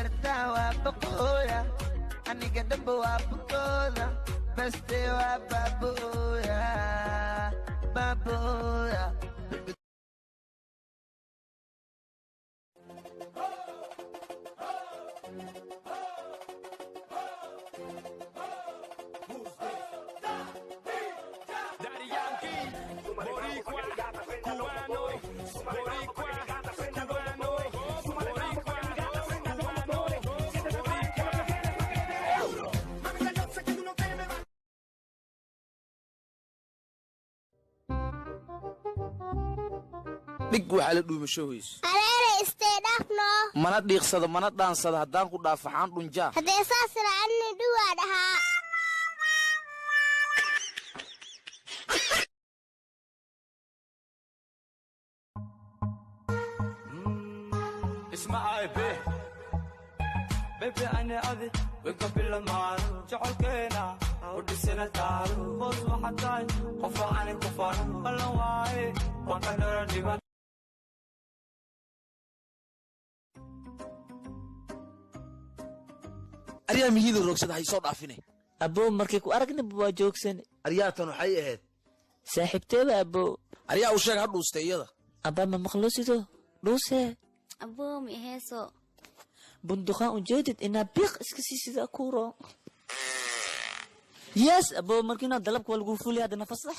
dartawa baboya aniga dhanba waa bukooda baste waa baboya baboya dhig waxa la dhuumasho hoys areere isteedafno mana dhiiqsado mana dhaansado hadaan ku dhaafaxaan dhunjaa hadee saas raacni dhuwaa dhahaa اسمعي بيبي أنا أذي وقبل المعار جعلكينا ودي سنة تعالو بوز وحداي قفا عني كفار بلا واي وقدر ديبان ariyaa mihida roogsada hay soo dhaafine aboo markii ku aragna waa joogsan ariyaatan waxay ahayd saaxiibteeda aboo ariyaa u sheeg ha dhuustay iyada abaa ma maqluusido dhuuse aboo mi heeso bunduqaan ujeedid inaa biiq iska sii sida kuuro yes aboo markiina dalabka waa lagu fuliya hadana fasax